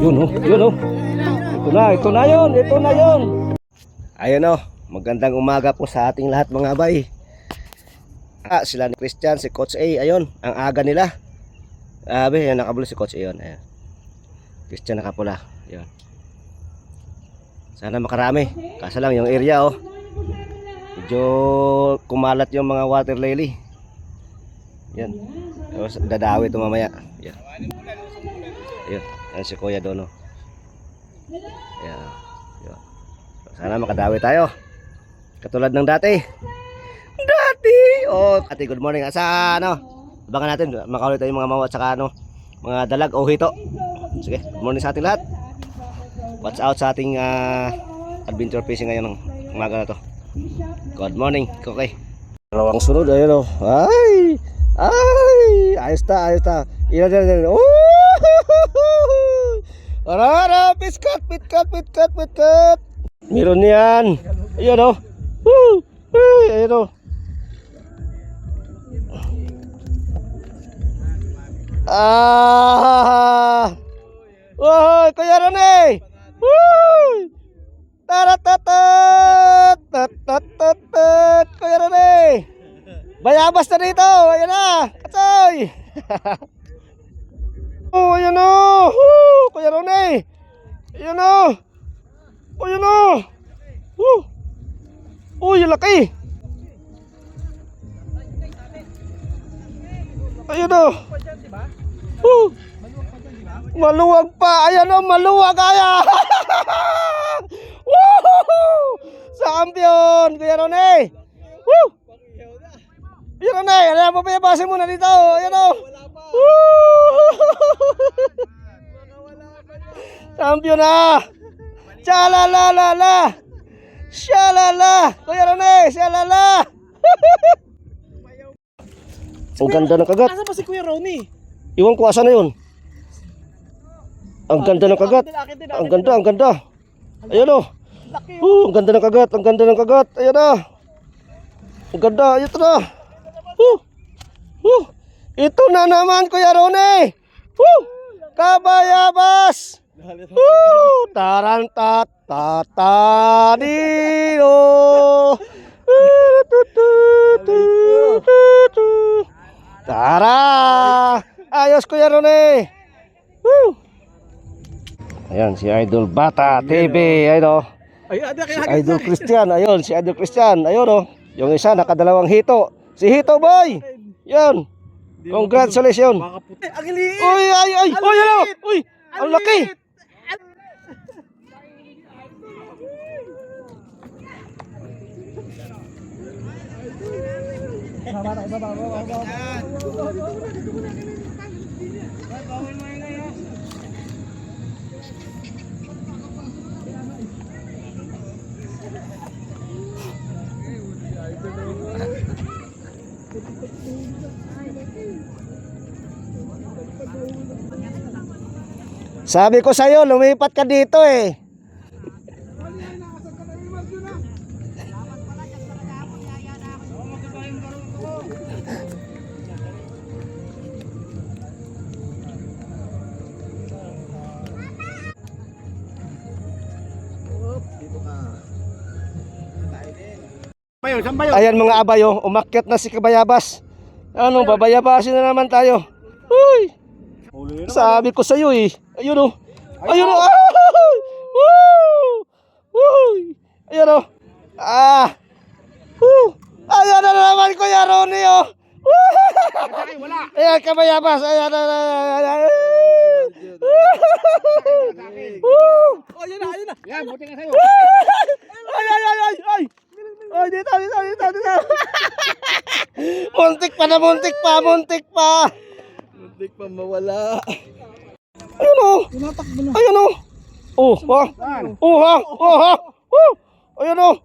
Yun oh, yun oh. Ito na yun, ito na yun. Ayun oh, magandang umaga po sa ating lahat mga bay. Sila ni Christian, si Coach A, ayun, ang aga nila. Yan, nakabula si Coach A yun. Ayun. Christian nakapula, yun. Sana makarami. Kaso lang yung area oh, medyo kumalat yung mga water lily. Yan. Tapos dadawi ito mamaya. Yan. Ayun, yan si Kuya Dono. Yan. Yan. Sana makadawi tayo. Katulad ng dati. Oh, ate, good morning. Asa ano? Abangan natin makaulit tayo mga mawa at saka ano, mga dalag o hito. Sige, good morning sa ating lahat. Watch out sa ating adventure fishing ngayon ng umaga na to. Good morning. Okay. Dalawang sunod ayun oh. Ay! Ay! Ayos ta, ayos ta. Ilan. Oh! Arara, piskat. Meron yan. Ayun oh. Woo! Ay, ayun oh. Woy, Kuya Ronnie. Woo! Taratatat. Kuya Ronnie. Bayabas na dito. Ayan na. Katsoy. Oh, ayan na. Kuya Ronnie. Ayan na. Ayan na. Uy, laki. Ayun o. Maluwag pa. Ayan o, maluwag. Ayan. Woo! Champion, Kuya Ronnie. Woo! Kuya Ronnie, alam mo ba yung base muna dito? Ayan o. Champion na. Chalalala. Shalala. Kuya Ronnie, shalala. Ang ganda ng kagat. Asa pa si Kuya Ronnie? Iwan ko asa na yun. Ang ganda ng kagat. Ang ganda. Ayun o. Ang ganda ng kagat. Ayan na. Ang ganda. Ito na. Ito na naman, Kuya Ronnie. Kabayabas. Tarantat. Tataniyo. Tara! Ayos, Kuya Ronnie. Woo! Ayan, si Idol Bata TV. Ayun o. Si Idol Christian. Ayun, si Idol Christian. Ayun o. Yung isa, nakadalawang hito. Si Hito Boy. Yan. Congratulations. Ang liit. Uy, ay. Uy, ano? Uy, ang laki. Sabi ko sa'yo, lumipat ka dito eh. Ayan mga abayo, umakyat na si Kabayabas. Ano, babayabasin na naman tayo. Uy! Sabi ko sa iyo eh. Ayun oh. Ayun oh. Uy! Ayun oh. Ayun na naman, Kuya Ronnie oh. Ayan, Kabayabas. Ayan na. Ayun na. Yan, buti nga sa'yo. Ay. Ay, dito. Muntik pa. Muntik pa mawala. Ayun o. Ayun o. Ayun o.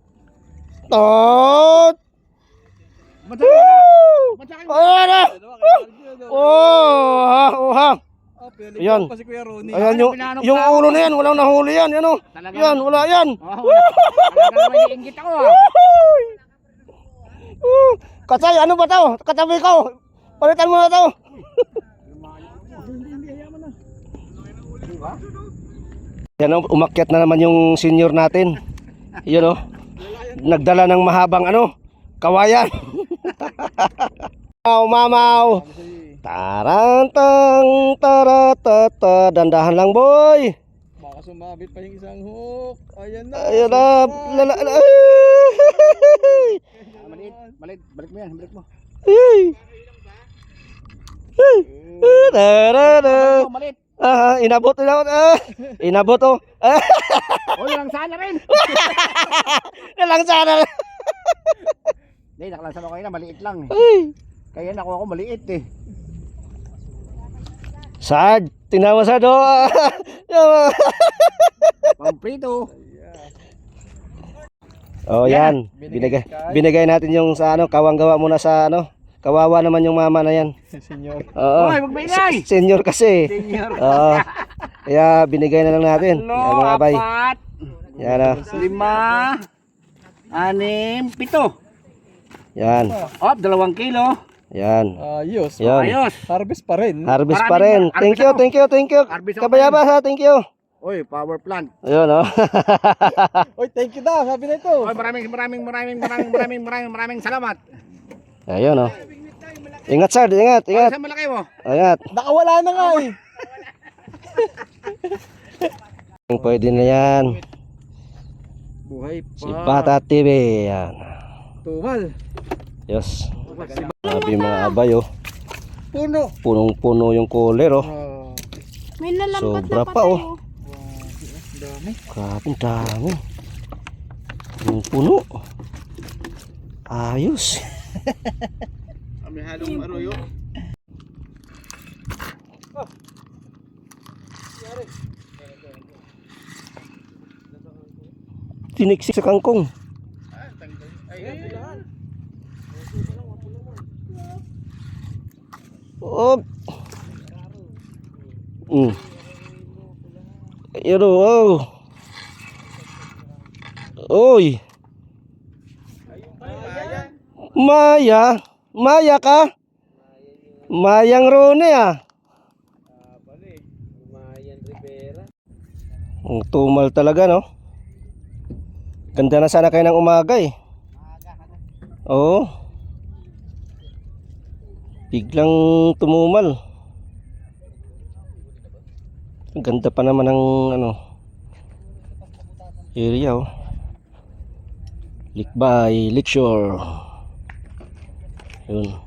Tot. Ayun na. Ayan. Ayan yung ulo na yan. Walang nahuli yan. Yan o. Yan, wala yan. Katsay, ano ba to? Katabi ko. Palitan mo na to. Yan o, umakyat na naman yung senior natin. Yun o. Nagdala ng mahabang kawayan. Mamaw, mamaw. Tarantang, taratata. Dandahan lang, boy. Baka sumabit pa yung isang hook. Ayan na. Ayan na. Maliit, maliit. Balik mo yan, balik mo. Maliit. Inabot. Inabot o. Oh, lang sana rin. Nalang sana. Hindi, nakalansan ako kayo na, maliit lang eh. Kaya nakuha ko maliit eh. Sad, tinawa sa do. Pamprito. Oh, yan. Binigay natin yung sa kawang gawa muna sa Kawawa naman yung mama na yan. Senyor. Oo. Hoy, magbigay. Senior kasi. Senyor. Oo. Kaya binigay na lang natin. Ano, Yan mga abay. 4, Yan o. 5, 6, 7. Yan. 2 kilo. Yan. Ayos. Yan. Ayos. Harvest pa rin. Harvest pa rin. Thank you. Harvest ako Kabayabas ha, thank you. Oy, power plant. Ayun o. Oy, thank you daw, sabi na ito. Oy, maraming salamat. Ayun o. Ingat sir, ingat. Saan malaki mo? Ingat. Nakawala na nga eh. Pwede na yan. Buhay pa. Si Bata TV. Yan. Tumal. Yes. Sabi mga abay o. Puno. Punong-puno yung cooler o. May nalampat Sobra na pa patay, oh. Dami. Grabe, ang dami. Yung puno. Ayos. May halong aroyo. Tiniksik sa kangkong. Oh. Ayun oh. Oy. Maya. Maya ka? Mayang Rone ah. Mayan Rivera. Ang tumal talaga no. Ganda na sana kayo ng umaga eh. Oo. Biglang tumumal. Ang ganda pa naman ng area oh. Likbay, Lakeshore. Yun.